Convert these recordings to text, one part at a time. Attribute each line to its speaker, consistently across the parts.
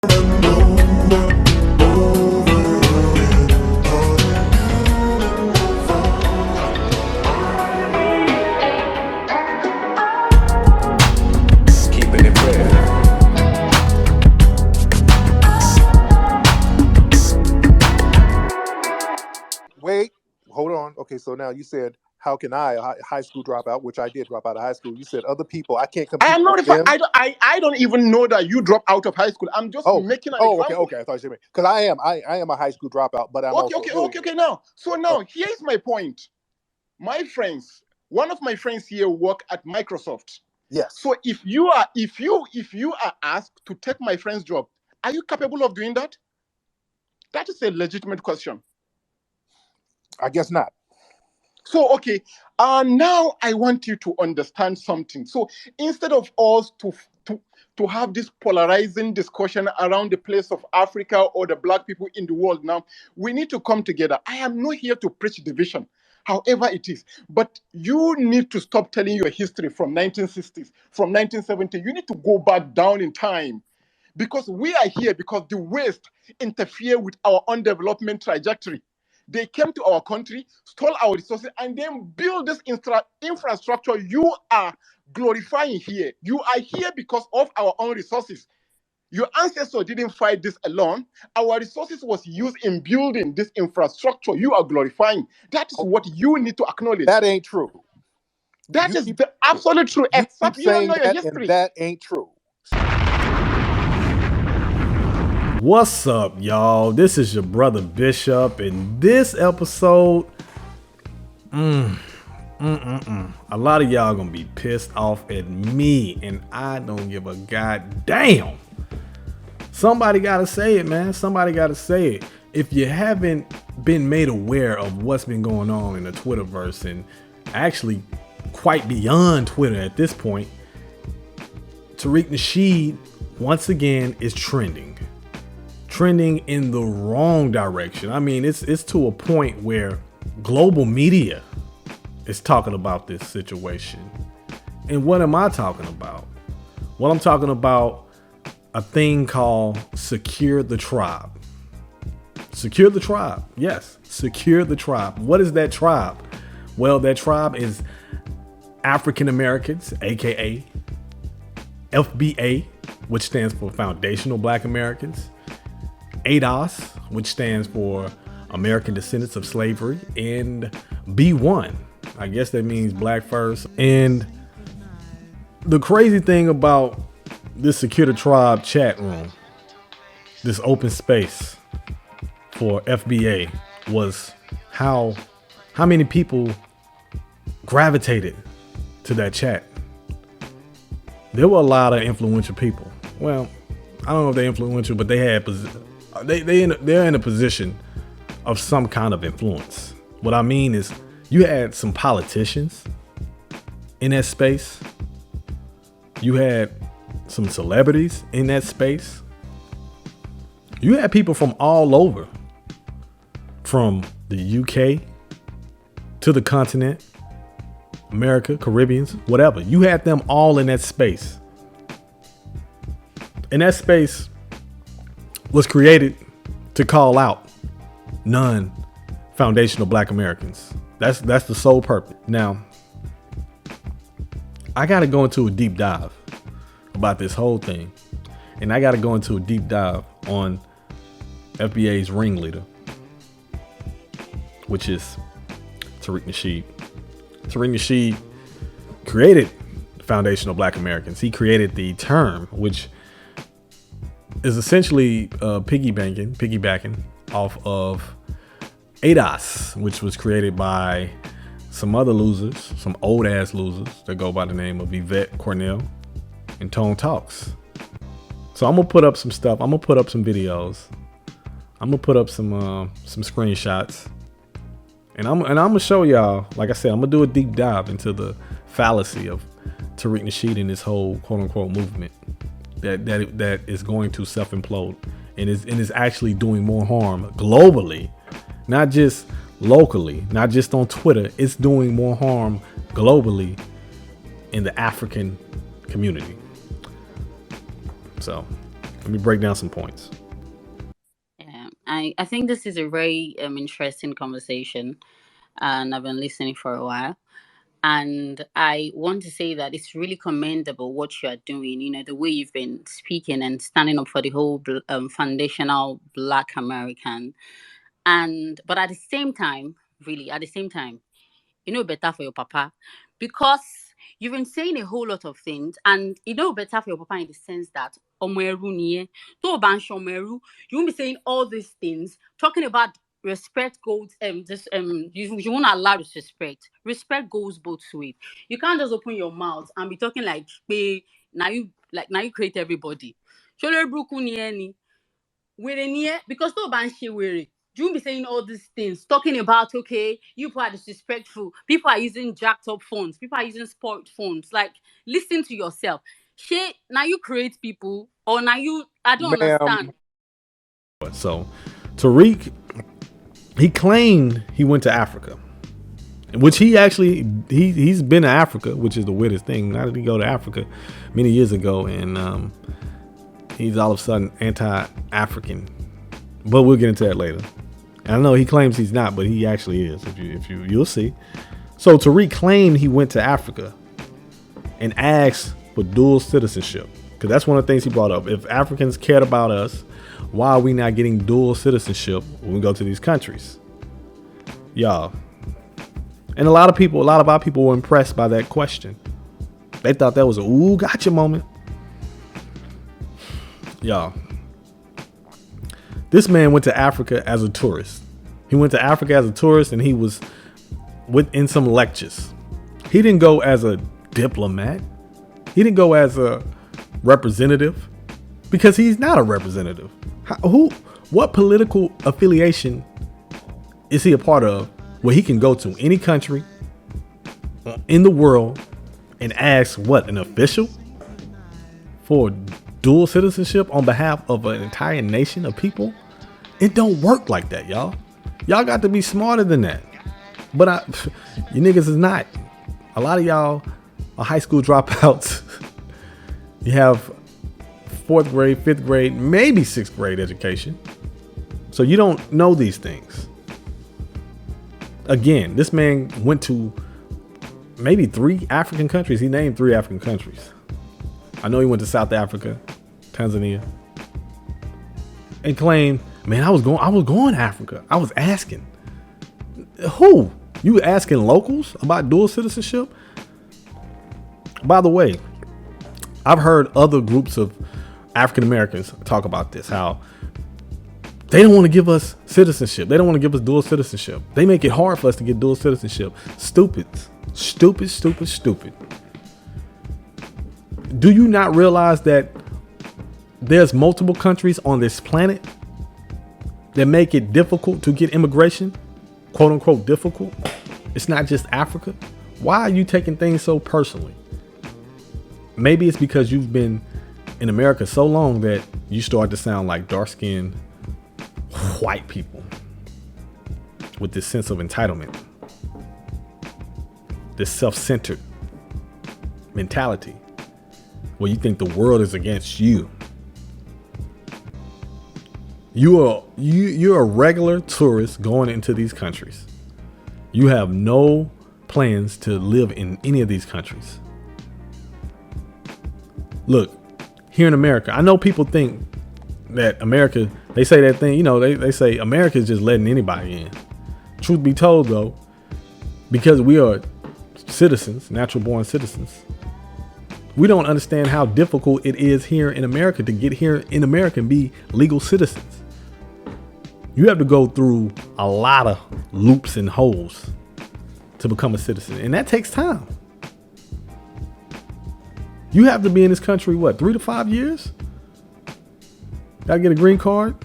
Speaker 1: Wait, hold on. Okay, so now you said, how can I, a high school dropout, which I did drop out of high school. You said other people, I can't compete
Speaker 2: I am not.
Speaker 1: with them.
Speaker 2: I don't even know that you dropped out of high school. I'm just making an example.
Speaker 1: Okay. I thought you said because I am a high school dropout, but I'm
Speaker 2: okay. Now, here's my point. My friends, one of my friends here work at Microsoft.
Speaker 1: Yes.
Speaker 2: So if you are asked to take my friend's job, are you capable of doing that? That is a legitimate question.
Speaker 1: I guess not.
Speaker 2: So, okay, now I want you to understand something. So instead of us to have this polarizing discussion around the place of Africa or the black people in the world now, we need to come together. I am not here to preach division, however it is. But you need to stop telling your history from 1960s, from 1970. You need to go back down in time. Because we are here because the West interfere with our undevelopment trajectory. They came to our country, stole our resources, and then build this infrastructure you are glorifying here. You are here because of our own resources. Your ancestors didn't fight this alone. Our resources was used in building this infrastructure you are glorifying. That is what you need to acknowledge.
Speaker 1: That ain't true.
Speaker 2: That is the absolute truth. Except you don't know your history.
Speaker 1: And that ain't true.
Speaker 3: What's up, y'all? This is your brother Bishop, and this episode, a lot of y'all gonna be pissed off at me, and I don't give a goddamn. Somebody gotta say it, man. Somebody gotta say it. If you haven't been made aware of what's been going on in the Twitterverse, and actually quite beyond Twitter at this point, Tariq Nasheed once again is trending in the wrong direction. I mean, it's to a point where global media is talking about this situation. And what am I talking about? Well, I'm talking about a thing called Secure the Tribe. Secure the Tribe. Yes, Secure the Tribe. What is that tribe? Well, that tribe is African Americans, aka FBA, which stands for Foundational Black Americans, ADOS, which stands for American Descendants of Slavery, and B1. I guess that means Black First. And the crazy thing about this Secure the Tribe chat room, this open space for FBA, was how many people gravitated to that chat. There were a lot of influential people. Well, I don't know if they're influential, but they had they're in a position of some kind of influence. What I mean is, you had some politicians in that space. You had some celebrities in that space. You had people from all over, from the UK to the continent, America, Caribbeans, whatever. You had them all in that space. And that space was created to call out non-foundational Black Americans. That's the sole purpose. Now, I got to go into a deep dive about this whole thing. And I got to go into a deep dive on FBA's ringleader, which is Tariq Nasheed. Tariq Nasheed created foundational Black Americans. He created the term, which is essentially piggybacking off of ADOS, which was created by some other losers, some old ass losers that go by the name of Yvette Cornell and Tone Talks. So I'm gonna put up some stuff. I'm gonna put up some videos. I'm gonna put up some screenshots, and I'm gonna show y'all. Like I said, I'm gonna do a deep dive into the fallacy of Tariq Nasheed and this whole quote unquote movement that is going to self-implode and is actually doing more harm globally, not just locally, not just on Twitter. It's doing more harm globally in the African community. So Let me break down some points.
Speaker 4: Yeah, I think this is a very interesting conversation, and I've been listening for a while. And I want to say that it's really commendable what you are doing. You know, the way you've been speaking and standing up for the whole foundational Black American. And but at the same time, really, at the same time, you know better for your papa, because you've been saying a whole lot of things, and you know better for your papa in the sense that Omeru nie, to Obansh Omeru, you won't be saying all these things, talking about respect goes you won't allow disrespect. Respect goes both ways. You can't just open your mouth and be talking like now you create everybody. Shole bruku nie ni. Because no ban were you won't be saying all these things, talking about okay, you people are disrespectful, people are using jacked up phones, people are using sport phones. Like, listen to yourself. She now you create people, or now you I don't
Speaker 1: Ma'am,
Speaker 4: understand.
Speaker 3: So, Tariq, he claimed he went to Africa, which he's been to Africa, which is the weirdest thing. How did he go to Africa many years ago, and he's all of a sudden anti-African? But we'll get into that later. And I know he claims he's not, but he actually is. You'll see. So Tariq claimed he went to Africa and asked for dual citizenship, because that's one of the things he brought up. If Africans cared about us, why are we not getting dual citizenship when we go to these countries? Y'all. And a lot of our people were impressed by that question. They thought that was a ooh, gotcha moment. Y'all. This man went to Africa as a tourist. He went to Africa as a tourist, and he was in some lectures. He didn't go as a diplomat. He didn't go as a representative, because he's not a representative. What political affiliation is he a part of where he can go to any country in the world and ask an official for dual citizenship on behalf of an entire nation of people? It don't work like that, y'all. Y'all got to be smarter than that. But you niggas is not. A lot of y'all are high school dropouts. You have 4th grade, 5th grade, maybe 6th grade education. So you don't know these things. Again, this man went to maybe 3 African countries. He named 3 African countries. I know he went to South Africa, Tanzania, and claimed, man, I was going to Africa. I was asking. Who? You were asking locals about dual citizenship? By the way, I've heard other groups of African Americans talk about this, how they don't want to give us citizenship. They don't want to give us dual citizenship. They make it hard for us to get dual citizenship. Stupid. Do you not realize that there's multiple countries on this planet that make it difficult to get immigration? Quote unquote difficult. It's not just Africa. Why are you taking things so personally? Maybe it's because you've been in America so long that you start to sound like dark-skinned white people with this sense of entitlement, this self-centered mentality where you think the world is against you. You're a regular tourist going into these countries. You have no plans to live in any of these countries. Look, here in America, I know people think that America, they say that thing, they say America is just letting anybody in. Truth be told, though, because we are citizens, natural born citizens, we don't understand how difficult it is here in America to get here in America and be legal citizens. You have to go through a lot of loops and holes to become a citizen, and that takes time. You have to be in this country, 3 to 5 years? Got to get a green card.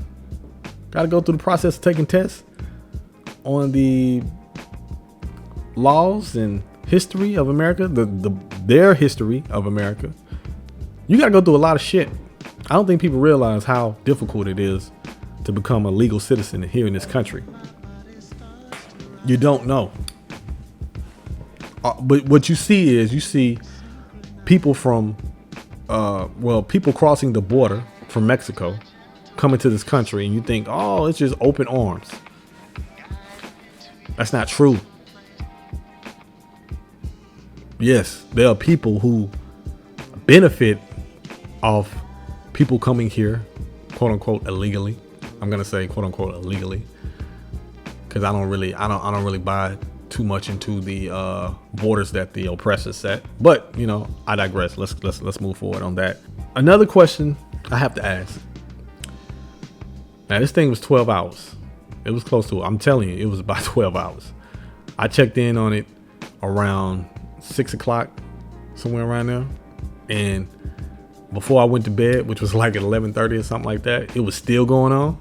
Speaker 3: Got to go through the process of taking tests on the laws and history of America, their history of America. You got to go through a lot of shit. I don't think people realize how difficult it is to become a legal citizen here in this country. You don't know. But what you see people from, people crossing the border from Mexico coming to this country and you think, oh, it's just open arms. That's not true. Yes, there are people who benefit off people coming here, quote unquote, illegally. I'm gonna say quote unquote illegally, because I don't really buy too much into the borders that the oppressors set. But you know, I digress. Let's move forward on that. Another question I have to ask. Now this thing was 12 hours. It was close to it. I'm telling you, it was about 12 hours. I checked in on it around 6 o'clock, somewhere around there. And before I went to bed, which was like at 11:30 or something like that, it was still going on.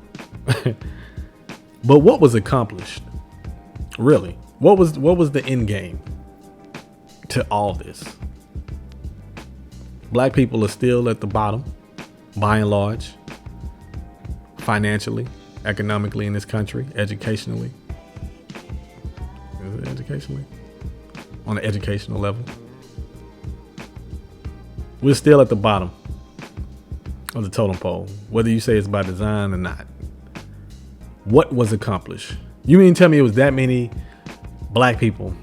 Speaker 3: But what was accomplished? Really? What was the end game to all this? Black people are still at the bottom, by and large, financially, economically in this country, educationally. Is it educationally? On the educational level. We're still at the bottom of the totem pole, whether you say it's by design or not. What was accomplished? You mean tell me it was that many black people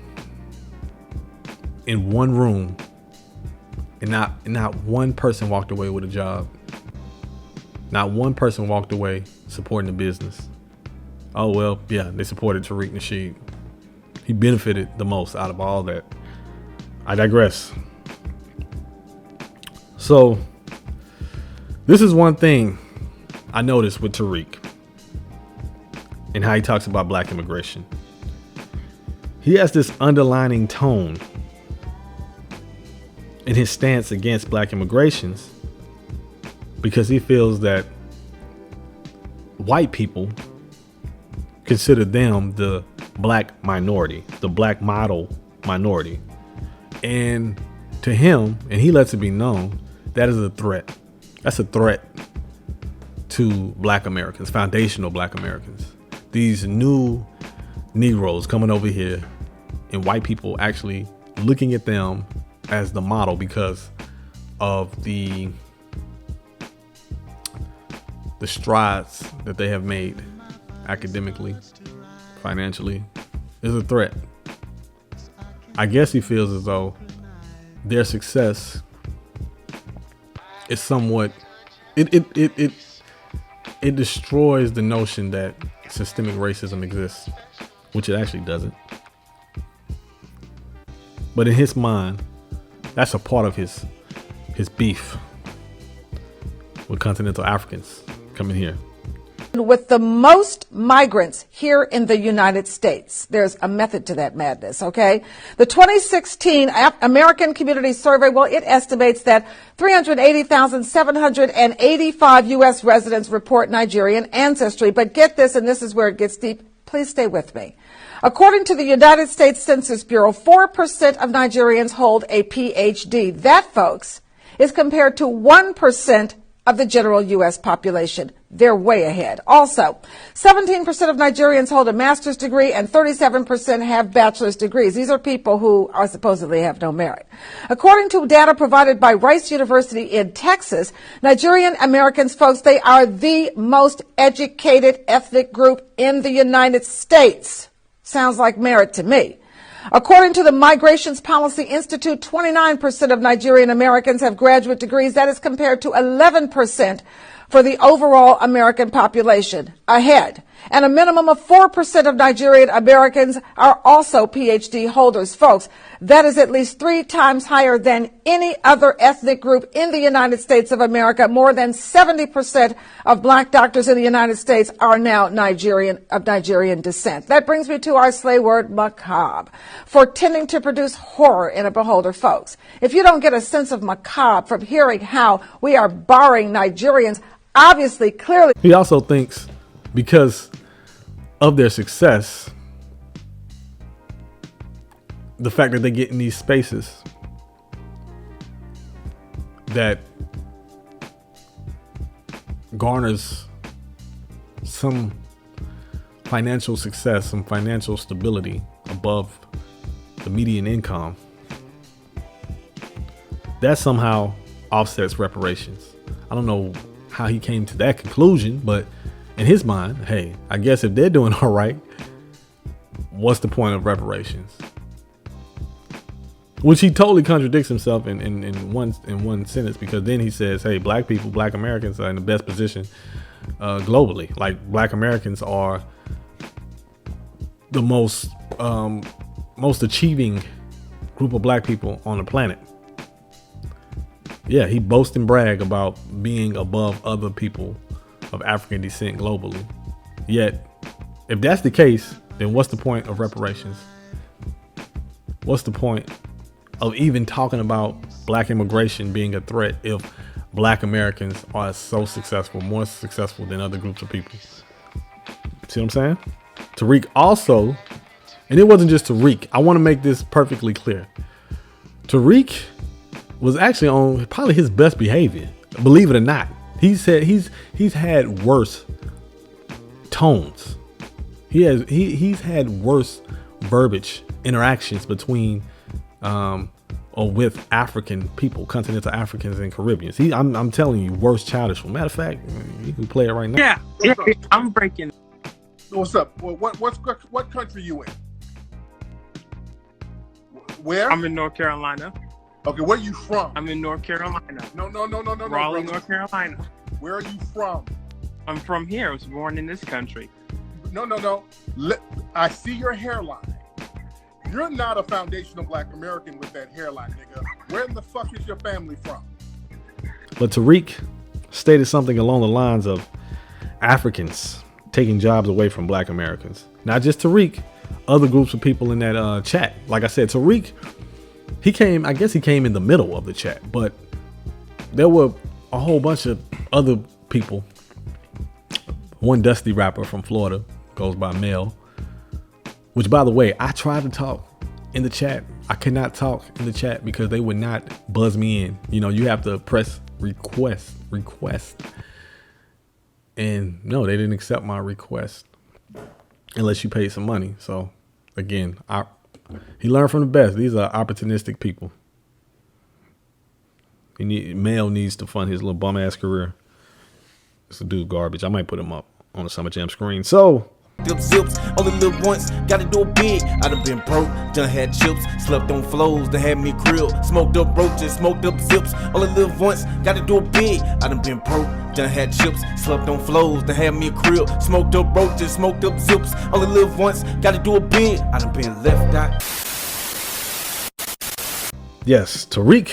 Speaker 3: in one room and not one person walked away with a job? Not one person walked away supporting the business. Oh, well, yeah, they supported Tariq Nasheed. He benefited the most out of all that. I digress. So, this is one thing I noticed with Tariq and how he talks about black immigration. He has this underlining tone in his stance against black immigrations because he feels that white people consider them the black minority, the black model minority. And to him, and he lets it be known, that is a threat. That's a threat to black Americans, foundational black Americans. These new Negroes coming over here and white people actually looking at them as the model because of the strides that they have made academically, financially, is a threat. I guess he feels as though their success is somewhat it destroys the notion that systemic racism exists, which it actually doesn't. But in his mind, that's a part of his beef with continental Africans coming here.
Speaker 5: With the most migrants here in the United States. There's a method to that madness, okay? The 2016 American Community Survey, well, it estimates that 380,785 U.S. residents report Nigerian ancestry. But get this, and this is where it gets deep. Please stay with me. According to the United States Census Bureau, 4% of Nigerians hold a PhD. That, folks, is compared to 1% of the general U.S. population. They're way ahead. Also, 17% of Nigerians hold a master's degree and 37% have bachelor's degrees. These are people who are supposedly have no merit. According to data provided by Rice University in Texas, Nigerian Americans, folks, they are the most educated ethnic group in the United States. Sounds like merit to me. According to the Migrations Policy Institute, 29% of Nigerian Americans have graduate degrees. That is compared to 11% for the overall American population. Ahead. And a minimum of 4% of Nigerian Americans are also PhD holders. Folks, that is at least 3 times higher than any other ethnic group in the United States of America. More than 70% of black doctors in the United States are now of Nigerian descent. That brings me to our slay word, macabre, for tending to produce horror in a beholder. Folks, if you don't get a sense of macabre from hearing how we are barring Nigerians, obviously, clearly.
Speaker 3: He also thinks because of their success, the fact that they get in these spaces, that garners some financial success, some financial stability above the median income, that somehow offsets reparations. I don't know how he came to that conclusion, but in his mind, hey, I guess if they're doing all right, what's the point of reparations? Which he totally contradicts himself in one sentence, because then he says, hey, black people, black Americans are in the best position globally. Like, black Americans are the most achieving group of black people on the planet. Yeah, he boasts and brag about being above other people of African descent globally. Yet, if that's the case, then what's the point of reparations? What's the point of even talking about black immigration being a threat if black Americans are so successful, more successful than other groups of people? See what I'm saying? Tariq also, and it wasn't just Tariq. I want to make this perfectly clear. Tariq was actually on probably his best behavior. Believe it or not, he said he's had worse tones. He's had worse verbiage interactions between or with African people, continental Africans and Caribbeans. I'm telling you, worse childish. Matter of fact, you can play it right now.
Speaker 6: Yeah, I'm breaking.
Speaker 2: What's up? Well, what country you in? Where?
Speaker 6: I'm in North Carolina.
Speaker 2: Okay, where are you from?
Speaker 6: I'm in North Carolina.
Speaker 2: No.
Speaker 6: Raleigh, North Carolina.
Speaker 2: Where are you from?
Speaker 6: I'm from here. I was born in this country.
Speaker 2: No. I see your hairline. You're not a foundational black American with that hairline, nigga. Where in the fuck is your family from?
Speaker 3: But Tariq stated something along the lines of Africans taking jobs away from black Americans. Not just Tariq, other groups of people in that chat. Like I said, Tariq, he came in the middle of the chat, but there were a whole bunch of other people. One dusty rapper from Florida goes by Mel, which, by the way, I tried to talk in the chat. I could not talk in the chat because they would not buzz me in. You know, you have to press request. And no, they didn't accept my request unless you pay some money. So again, he learned from the best. These are opportunistic people. Mel needs to fund his little bum ass career. This dude garbage. I might put him up on the Summer Jam screen. So
Speaker 7: zips, only live once, gotta do it big. I done been broke, done had chips, slept on flows, done had me grill, smoked up roaches, smoked up zips, only live once, gotta do it big. I done been broke, done had chips, slept on flows, done had me a grill, smoked up roaches, smoked up zips, only live once, gotta do it big. I done been left out.
Speaker 3: yes, Tariq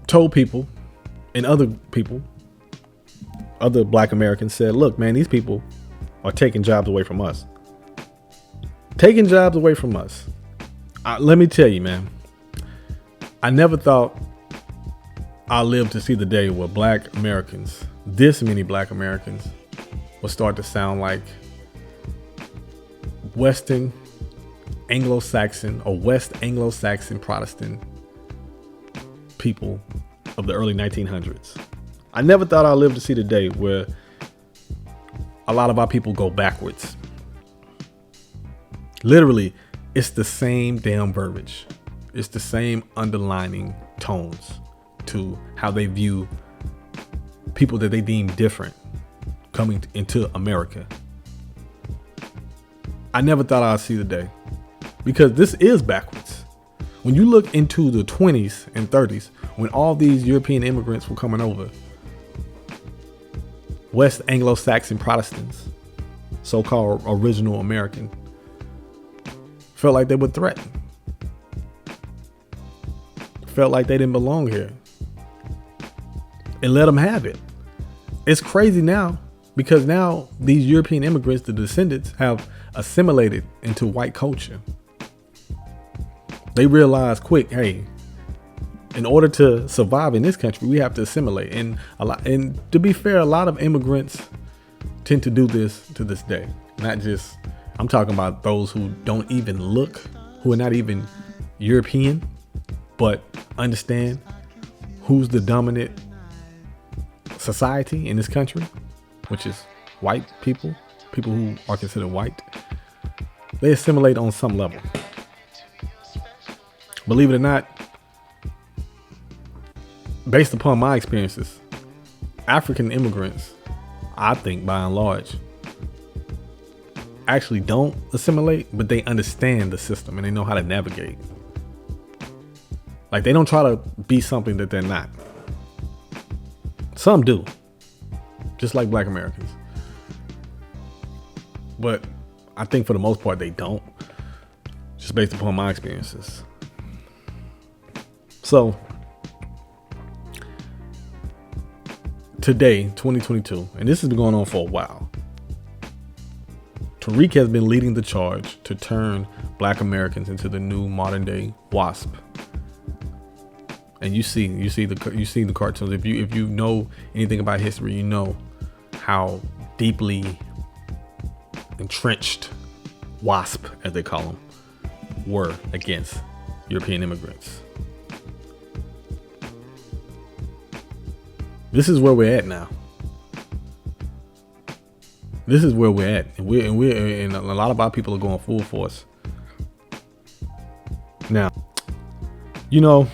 Speaker 3: told people and other black Americans said, look, man, these people are taking jobs away from us. Let me tell you, man, I never thought I'd live to see the day where black Americans, this many black Americans, will start to sound like Western Anglo-Saxon or West Anglo-Saxon Protestant people of the early 1900s. I never thought I'd live to see the day where a lot of our people go backwards. Literally, it's the same damn verbiage. It's the same underlining tones to how they view people that they deem different coming into America. I never thought I'd see the day, because this is backwards. When you look into the 20s and 30s, when all these European immigrants were coming over, West Anglo-Saxon Protestants, so-called original American, felt like they were threatened. Felt like they didn't belong here. And let them have it. It's crazy now, because now these European immigrants, the descendants, have assimilated into white culture. They realize quick, hey, in order to survive in this country, we have to assimilate. And to be fair, a lot of immigrants tend to do this to this day. Not just, I'm talking about those who don't even look, who are not even European, but understand who's the dominant society in this country, which is white people who are considered white. They assimilate on some level. Believe it or not, based upon my experiences, African immigrants, I think by and large, actually don't assimilate, but they understand the system and they know how to navigate. Like, they don't try to be something that they're not. Some do, just like Black Americans. But I think for the most part, they don't, just based upon my experiences. So today, 2022, and this has been going on for a while, Tariq has been leading the charge to turn Black Americans into the new modern day WASP. And you see the cartoons. If you know anything about history, you know how deeply entrenched WASP, as they call them, were against European immigrants. This is where we're at now. This is where we're at, and a lot of our people are going full force. Now, you know,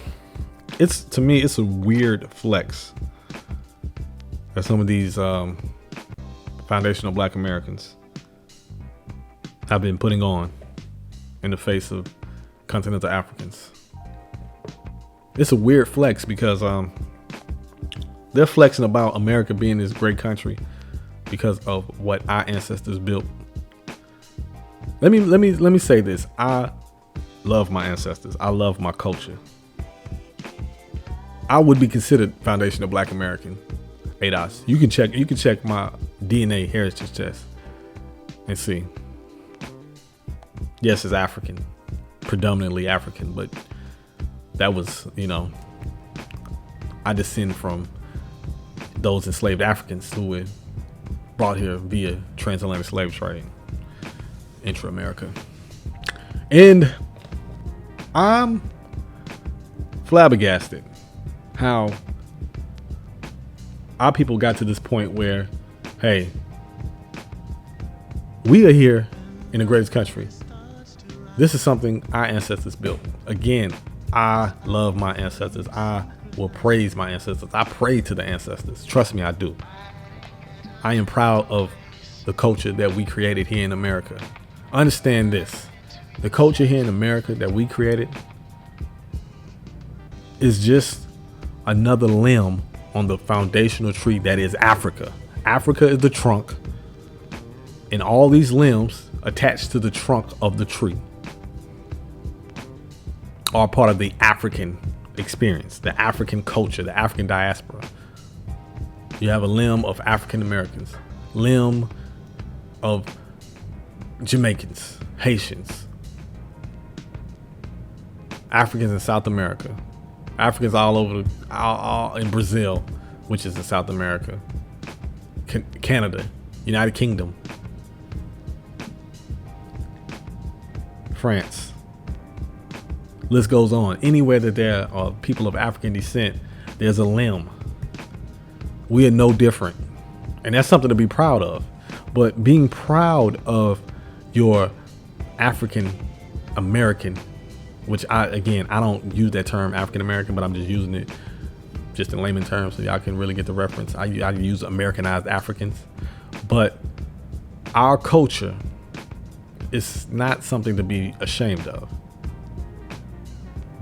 Speaker 3: to me, it's a weird flex that some of these foundational Black Americans have been putting on in the face of continental Africans. It's a weird flex because they're flexing about America being this great country because of what our ancestors built. Let me say this. I love my ancestors. I love my culture. I would be considered foundational Black American. ADOS. You can check my DNA heritage test and see. Yes, it's African, predominantly African, but that was, I descend from those enslaved Africans who were brought here via transatlantic slave trade, intra-America. And I'm flabbergasted how our people got to this point where, hey, we are here in the greatest country. This is something our ancestors built. Again, I love my ancestors. I will praise my ancestors. I pray to the ancestors. Trust me, I do. I am proud of the culture that we created here in America. Understand this. The culture here in America that we created is just another limb on the foundational tree that is Africa. Africa is the trunk, and all these limbs attached to the trunk of the tree are part of the African experience, the African culture, the African diaspora. You have a limb of African Americans, limb of Jamaicans, Haitians, Africans in South America, Africans all over, all in Brazil, which is in South America, Canada, United Kingdom, France. List goes on. Anywhere that there are people of African descent, there's a limb. We are no different. And that's something to be proud of. But being proud of your African American, which I don't use that term African American, but I'm just using it just in layman terms so y'all can really get the reference. I use Americanized Africans. But our culture is not something to be ashamed of.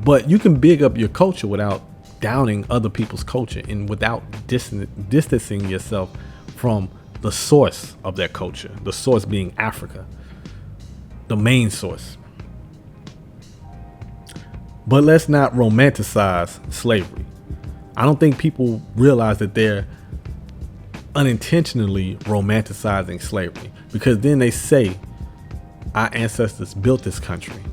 Speaker 3: But you can big up your culture without downing other people's culture and without distancing yourself from the source of that culture, the source being Africa, the main source. But let's not romanticize slavery. I don't think people realize that they're unintentionally romanticizing slavery, because then they say our ancestors built this country.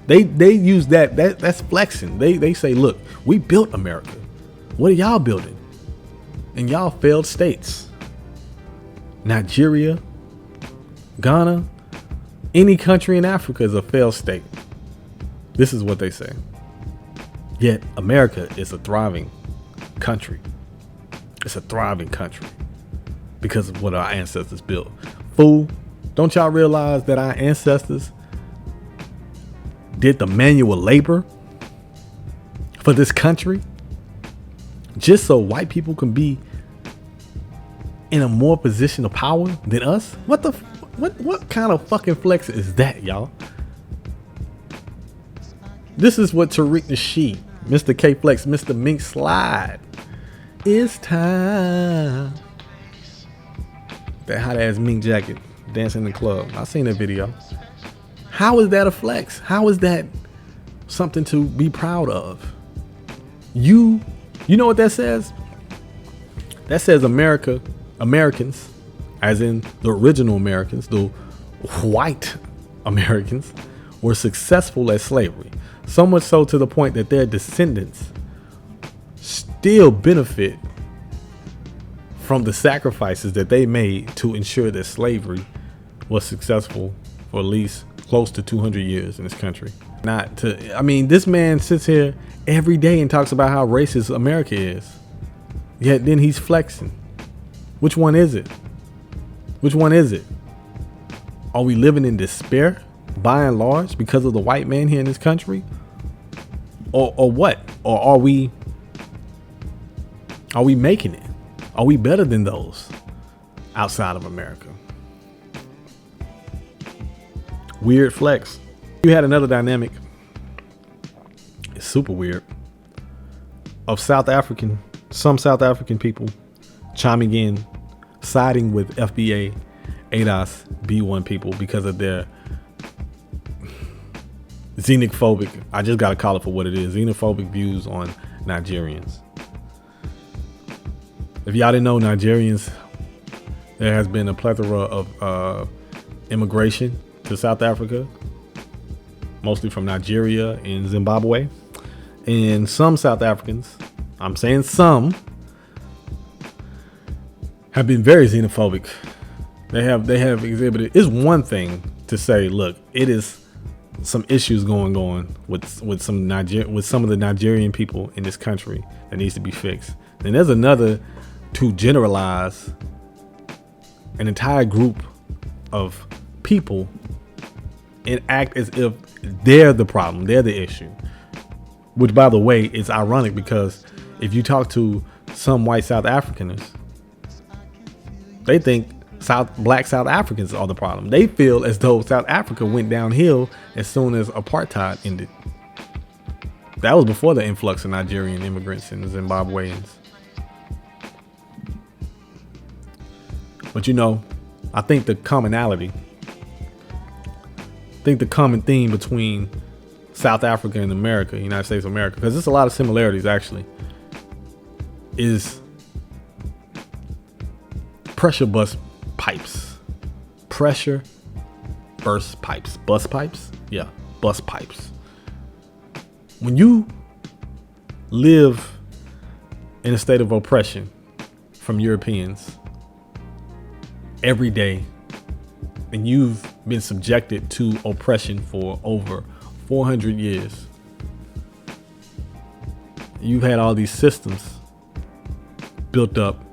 Speaker 3: They use that's flexing. They say, look, we built America. What are y'all building? And y'all failed states. Nigeria, Ghana, any country in Africa is a failed state. This is what they say. Yet America is a thriving country. It's a thriving country because of what our ancestors built. Fool, don't y'all realize that our ancestors did the manual labor for this country? just so white people can be in a more position of power than us? What kind of fucking flex is that, y'all? This is what Tariq Nasheed, Mr. K Flex, Mr. Mink Slide. It's time. That hot ass mink jacket dancing in the club. I seen that video. How is that a flex? How is that something to be proud of? You know what that says? That says Americans, as in the original Americans, the white Americans, were successful at slavery. So much so to the point that their descendants still benefit from the sacrifices that they made to ensure that slavery was successful for at least close to 200 years in this country. This man sits here every day and talks about how racist America is. Yet then he's flexing. Which one is it? Which one is it? Are we living in despair by and large because of the white man here in this country? Or what? Or are we making it? Are we better than those outside of America? Weird flex. You had another dynamic. It's super weird. Of some South African people chiming in, siding with FBA ADOS B1 people because of their xenophobic, I just gotta call it for what it is, xenophobic views on Nigerians. If y'all didn't know, Nigerians, there has been a plethora of immigration to South Africa, mostly from Nigeria and Zimbabwe. And some South Africans, I'm saying some, have been very xenophobic. They have exhibited. It's one thing to say, look, it is some issues going on with some of the Nigerian people in this country that needs to be fixed. And there's another to generalize an entire group of people and act as if they're the problem, they're the issue. Which, by the way, is ironic because if you talk to some white South Africans, they think black South Africans are the problem. They feel as though South Africa went downhill as soon as apartheid ended. That was before the influx of Nigerian immigrants and Zimbabweans. But I think the common theme between South Africa and America, United States of America, because there's a lot of similarities actually, is pressure burst pipes. Pressure burst pipes. Bus pipes? Yeah, bus pipes. When you live in a state of oppression from Europeans every day, and you've been subjected to oppression for over 400 years, you've had all these systems built up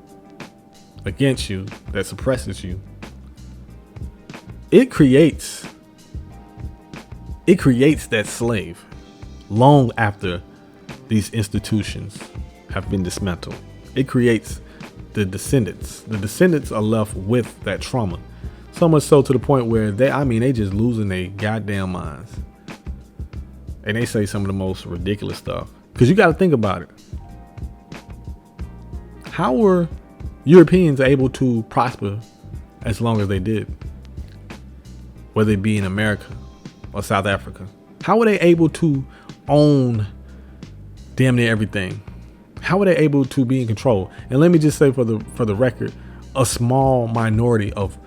Speaker 3: against you that suppresses you. It creates that slave long after these institutions have been dismantled. It creates the descendants. The descendants are left with that trauma. So much so to the point where they just losing their goddamn minds. And they say some of the most ridiculous stuff. Because you got to think about it. How were Europeans able to prosper as long as they did? Whether it be in America or South Africa. How were they able to own damn near everything? How were they able to be in control? And let me just say for the record, a small minority of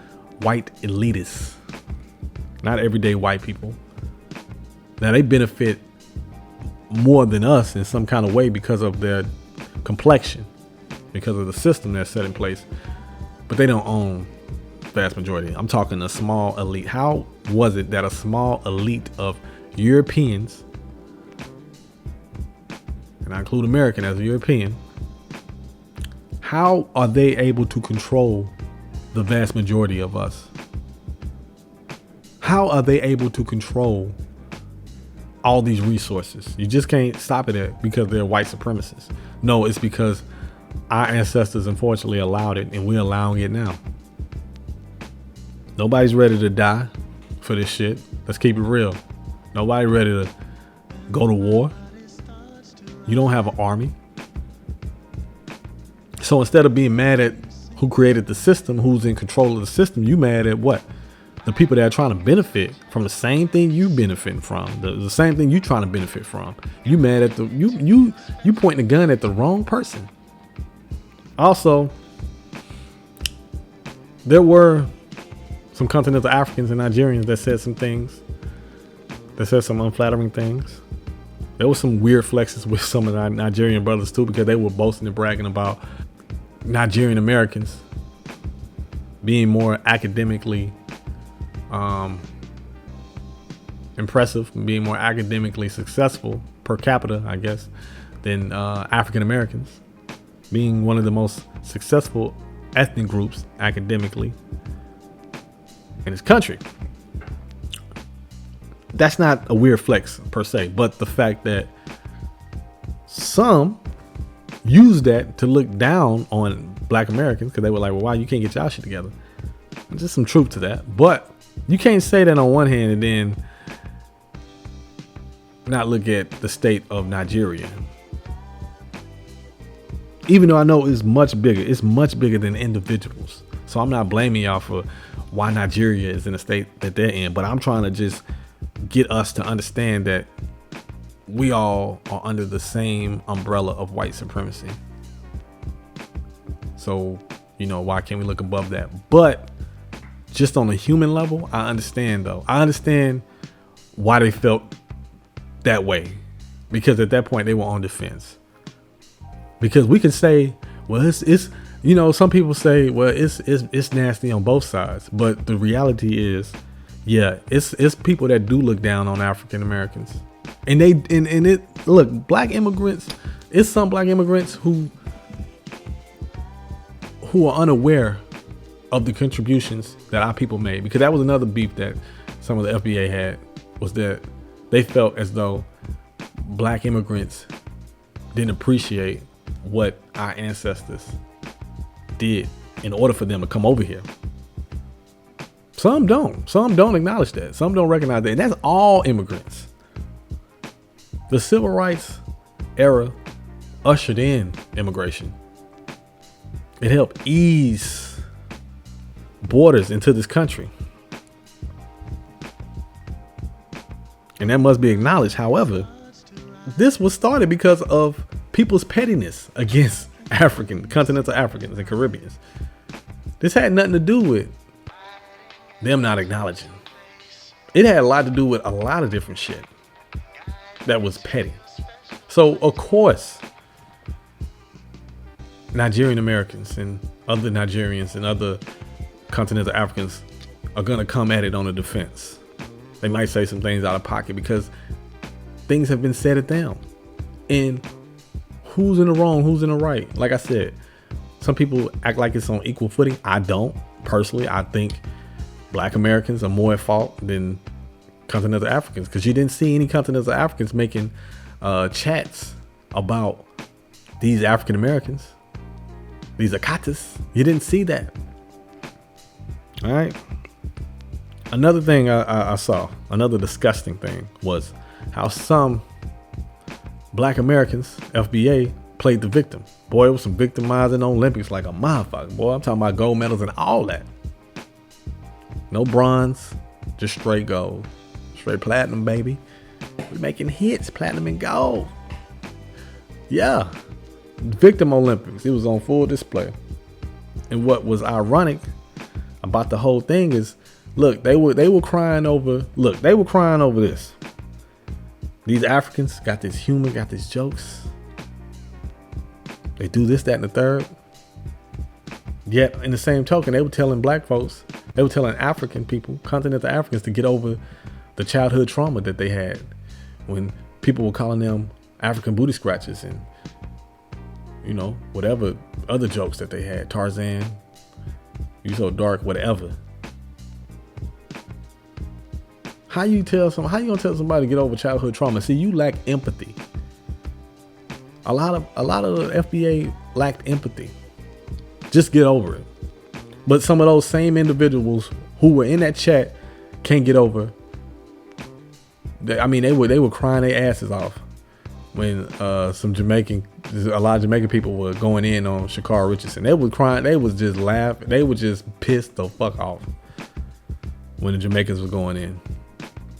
Speaker 3: white elitists, not everyday white people. Now they benefit more than us in some kind of way because of their complexion, because of the system that's set in place, but they don't own the vast majority. I'm talking a small elite. How was it that a small elite of Europeans, and I include American as a European, how are they able to control the vast majority of us? How are they able to control all these resources. You just can't stop it at because they're white supremacists. No, it's because our ancestors unfortunately allowed it, and we're allowing it now. Nobody's ready to die for this shit. Let's keep it real. Nobody ready to go to war. You don't have an army. So instead of being mad at who created the system, who's in control of the system, you mad at what? The people that are trying to benefit from the same thing you benefiting from, the same thing you trying to benefit from. You mad at you pointing a gun at the wrong person. Also, there were some continental Africans and Nigerians that said some things, that said some unflattering things. There was some weird flexes with some of the Nigerian brothers too, because they were boasting and bragging about Nigerian Americans being more academically impressive, being more academically successful per capita, I guess, than African Americans, being one of the most successful ethnic groups academically in this country. That's not a weird flex per se, but the fact that some use that to look down on Black Americans because they were like, well, why you can't get y'all shit together? There's just some truth to that. But you can't say that on one hand and then not look at the state of Nigeria. Even though I know it's much bigger than individuals. So I'm not blaming y'all for why Nigeria is in the state that they're in, but I'm trying to just get us to understand that we all are under the same umbrella of white supremacy. So, why can't we look above that? But just on a human level, I understand though. I understand why they felt that way, because at that point they were on defense. Because we can say, well, it's some people say, well, it's nasty on both sides, but the reality is, yeah, it's people that do look down on African Americans, and look, Black immigrants. It's some Black immigrants who are unaware of the contributions that our people made, because that was another beef that some of the FBA had, was that they felt as though Black immigrants didn't appreciate what our ancestors did in order for them to come over here. Some don't acknowledge that. Some don't recognize that. And that's all immigrants. The civil rights era ushered in immigration. It helped ease borders into this country. And that must be acknowledged. However, this was started because of people's pettiness against continental Africans and Caribbeans. This had nothing to do with them not acknowledging. It had a lot to do with a lot of different shit that was petty. So, of course, Nigerian Americans and other Nigerians and other continental Africans are going to come at it on the defense. They might say some things out of pocket because things have been settled down. And who's in the wrong, who's in the right? Like I said, some people act like it's on equal footing. I don't. Personally, I think Black Americans are more at fault than continental Africans, because you didn't see any continental Africans making chats about these African Americans, these Akatas. You didn't see that. All right. Another thing I saw, another disgusting thing, was how some Black Americans, FBA, played the victim. Boy, it was some victimizing on Olympics like a motherfucker. Boy, I'm talking about gold medals and all that. No bronze, just straight gold. Straight platinum, baby. We're making hits, platinum and gold. Yeah. Victim Olympics. It was on full display. And what was ironic about the whole thing is, look, they were crying over this. These Africans got this humor, got these jokes. They do this, that, and the third. Yet, in the same token, they were telling Black folks, they were telling African people, continental Africans, to get over the childhood trauma that they had when people were calling them African booty scratchers and, whatever other jokes that they had. Tarzan, you so dark, whatever. How you gonna tell somebody to get over childhood trauma? See, you lack empathy. A lot of the FBA lacked empathy. Just get over it. But some of those same individuals who were in that chat can't get over. They were crying their asses off when a lot of Jamaican people were going in on Shakara Richardson. They was crying. They was just laughing. They were just pissed the fuck off when the Jamaicans was going in.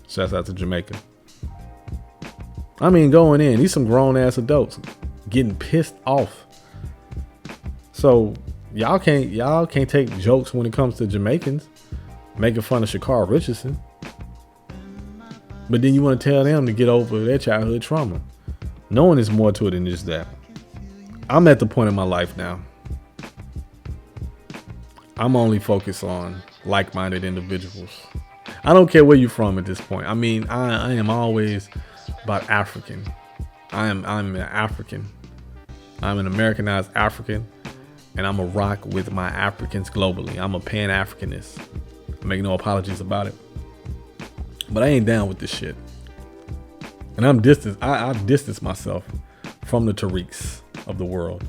Speaker 3: Shouts out to Jamaica. I mean, going in. These some grown ass adults getting pissed off. So y'all can't take jokes when it comes to Jamaicans making fun of Shakara Richardson. But then you want to tell them to get over their childhood trauma. Knowing there's more to it than just that. I'm at the point in my life now. I'm only focused on like-minded individuals. I don't care where you're from at this point. I mean, I am always about African. I'm an African. I'm an Americanized African, and I'm a rock with my Africans globally. I'm a Pan-Africanist. I make no apologies about it. But I ain't down with this shit. And I'm distanced. I've distanced myself from the Tariqs of the world.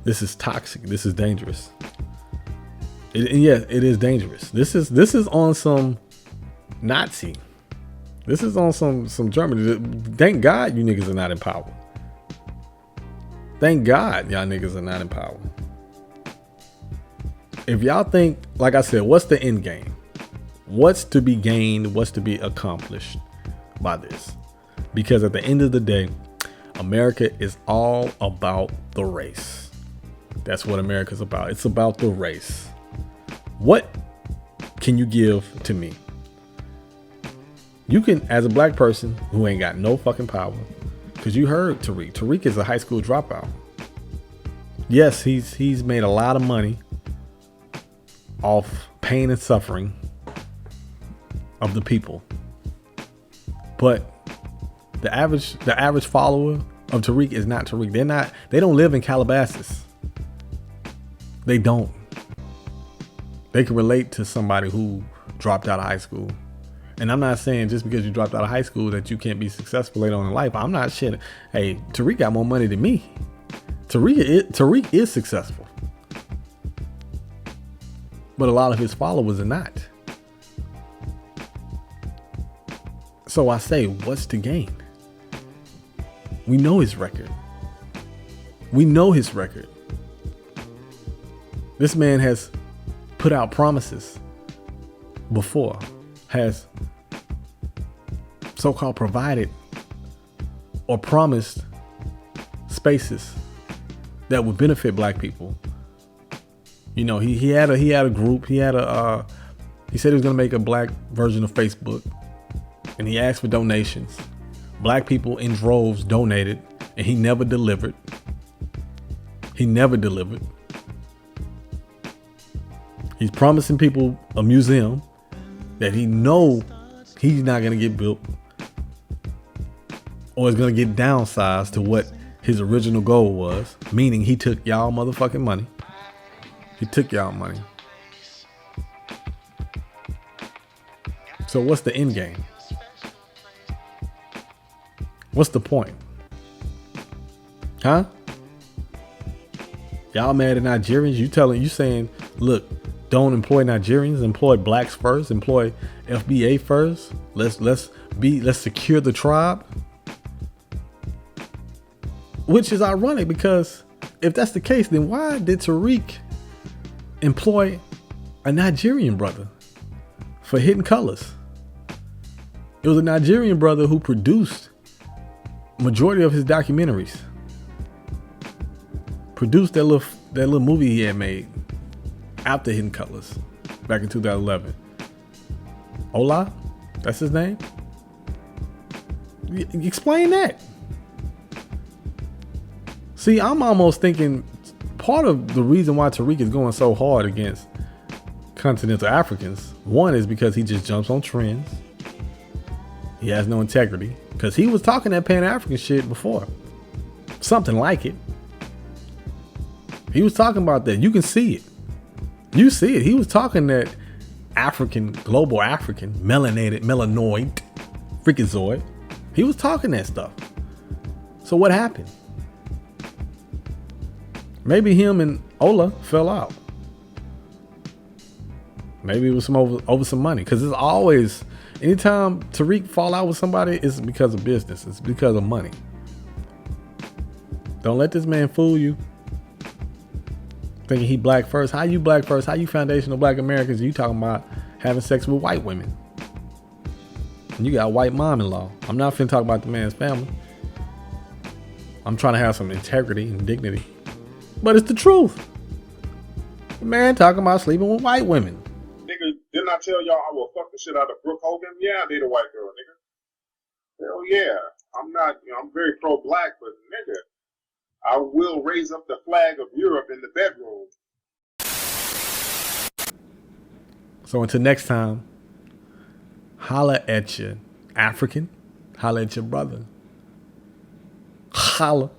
Speaker 3: This is toxic. This is dangerous. It is dangerous. This is on some Nazi. This is on some Germany. Thank God you niggas are not in power. Thank God y'all niggas are not in power. If y'all think, like I said, what's the end game? What's to be gained? What's to be accomplished by this? Because at the end of the day, America is all about the race. That's what America's about. It's about the race. What can you give to me? You can, as a black person who ain't got no fucking power, because you heard Tariq. Tariq is a high school dropout. Yes, he's made a lot of money off pain and suffering of the people. But the average follower of Tariq is not Tariq. They don't live in Calabasas. They don't. They can relate to somebody who dropped out of high school. And I'm not saying just because you dropped out of high school that you can't be successful later on in life. I'm not shitting. Hey, Tariq got more money than me. Tariq is successful. But a lot of his followers are not. So I say, what's to gain? We know his record. This man has put out promises before, has so-called provided or promised spaces that would benefit black people. You know, he had a group. He said he was gonna make a black version of Facebook, and he asked for donations. Black people in droves donated, and he never delivered. He's promising people a museum that he know he's not gonna get built, or is gonna get downsized to what his original goal was, meaning he took y'all motherfucking money. So what's the end game? What's the point? Huh? Y'all mad at Nigerians? You saying, look, don't employ Nigerians, employ blacks first, employ FBA first. Let's secure the tribe. Which is ironic, because if that's the case, then why did Tariq employ a Nigerian brother for Hidden Colors? It was a Nigerian brother who produced majority of his documentaries. Produced that little movie he had made after Hidden Colors back in 2011. Ola, that's his name. Explain that. See, I'm almost thinking part of the reason why Tariq is going so hard against continental Africans, one is because he just jumps on trends. He has no integrity, because he was talking that Pan-African shit before. Something like it. He was talking about that. You can see it. You see it. He was talking that African, global African, melanoid, freakazoid. He was talking that stuff. So what happened? Maybe him and Ola fell out. Maybe it was some over some money. Because it's always, anytime Tariq fall out with somebody, it's because of business. It's because of money. Don't let this man fool you. Thinking he black first. How you black first? How you foundational black Americans? You talking about having sex with white women. And you got a white mom-in-law. I'm not finna talk about the man's family. I'm trying to have some integrity and dignity. But it's the truth. The man talking about sleeping with white women.
Speaker 8: Nigga, didn't I tell y'all I will fuck the shit out of Brooke Hogan? Yeah, I date a white girl, nigga. Hell yeah. I'm not, I'm very pro-black, but nigga, I will raise up the flag of Europe in the bedroom.
Speaker 3: So until next time, holla at your African, holla at your brother. Holla.